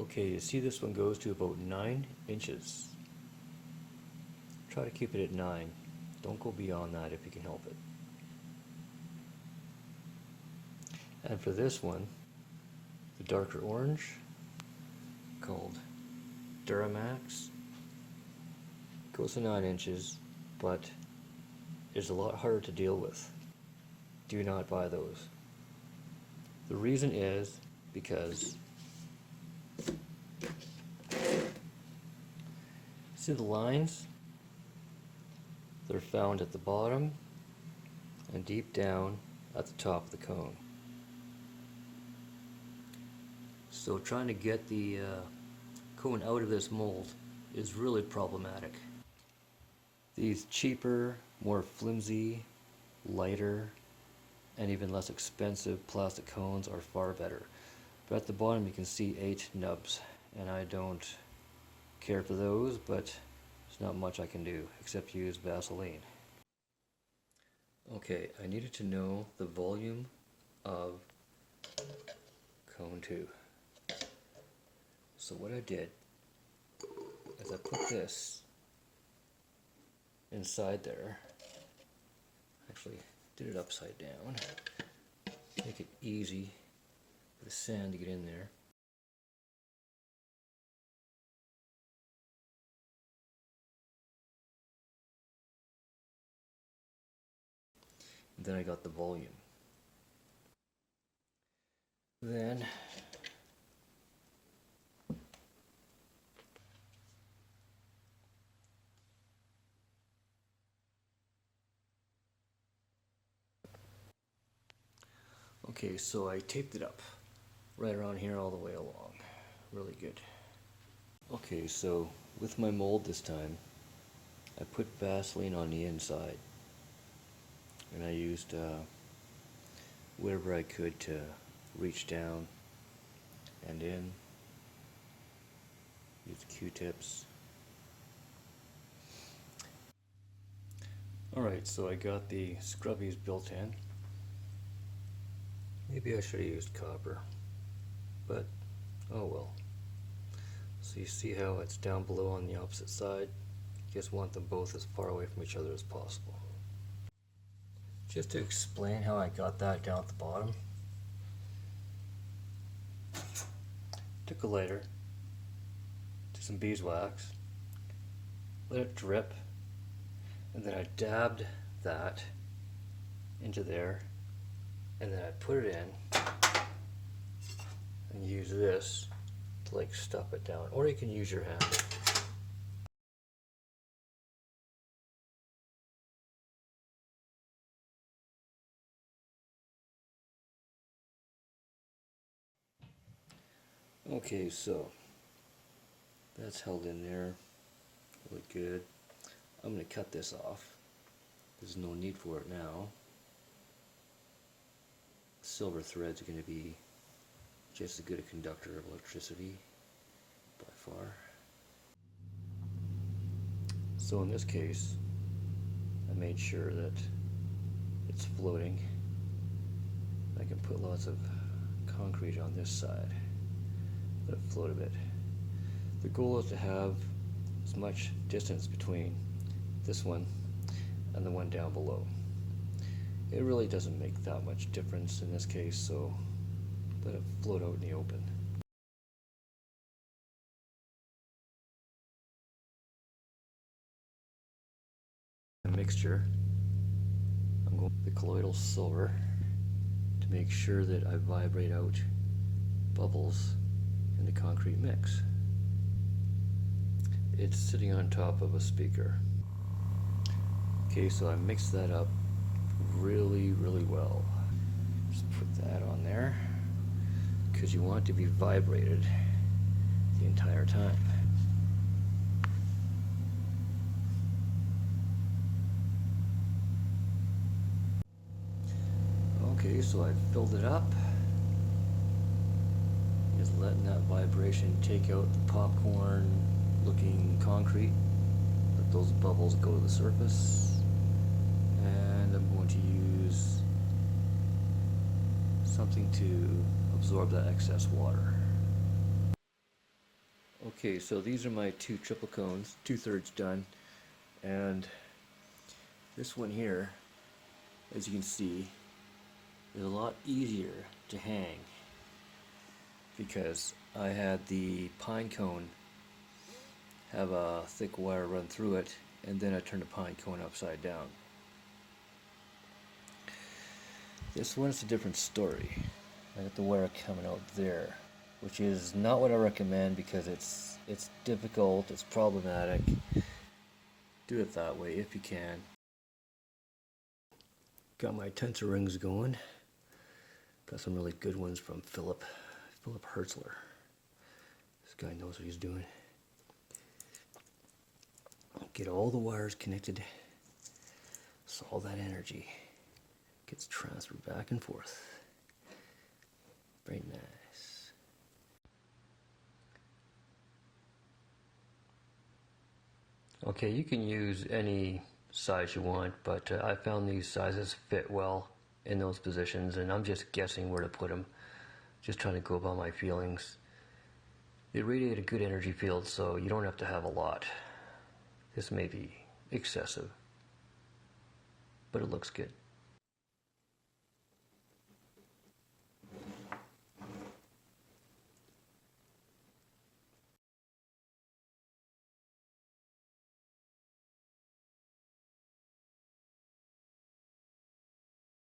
Okay, you see this one goes to about 9 inches. Try to keep it at 9. Don't go beyond that if you can help it. And for this one, the darker orange, called Duramax, goes to 9 inches, but is a lot harder to deal with. Do not buy those. The reason is because see the lines? They're found at the bottom and deep down at the top of the cone. So trying to get the cone out of this mold is really problematic. These cheaper, more flimsy, lighter, and even less expensive plastic cones are far better. But at the bottom you can see 8 nubs, and I don't care for those, but there's not much I can do except use Vaseline. Okay, I needed to know the volume of cone 2. So what I did is I put this inside there. Actually did it upside down. Make it easy for the sand to get in there. And then I got the volume. Then okay, so I taped it up right around here all the way along. Really good. Okay, so with my mold this time, I put Vaseline on the inside. And I used whatever I could to reach down and in. Used Q-tips. Alright, so I got the scrubbies built in. Maybe I should have used copper, but oh well. So you see how it's down below on the opposite side? You just want them both as far away from each other as possible. Just to explain how I got that down at the bottom, took a lighter, took some beeswax, let it drip, and then I dabbed that into there, and then I put it in and use this to like stuff it down, or you can use your hand. Okay, so that's held in there really good. I'm going to cut this off. There's no need for it now. Silver threads are going to be just as good a conductor of electricity by far. So in this case, I made sure that it's floating. I can put lots of concrete on this side. Let it float a bit. The goal is to have as much distance between this one and the one down below. It really doesn't make that much difference in this case, so let it float out in the open. A mixture. I'm going with the colloidal silver to make sure that I vibrate out bubbles in the concrete mix. It's sitting on top of a speaker. Okay, so I mixed that up really well. Just put that on there because you want it to be vibrated the entire time. Okay, so I filled it up. Just letting that vibration take out the popcorn looking concrete. Let those bubbles go to the surface. And I'm going to use something to absorb that excess water. Okay, so these are my two triple cones, 2/3 done, and this one here, as you can see, is a lot easier to hang because I had the pine cone have a thick wire run through it, and then I turned the pine cone upside down. This one's a different story. I got the wire coming out there, which is not what I recommend because it's difficult, it's problematic. Do it that way if you can. Got my tensor rings going. Got some really good ones from Philip Hertzler. This guy knows what he's doing. Get all the wires connected so all that energy gets transferred back and forth. Very nice. Okay, you can use any size you want, but I found these sizes fit well in those positions, and I'm just guessing where to put them. Just trying to go by my feelings. They radiate a good energy field, so you don't have to have a lot. This may be excessive, but it looks good.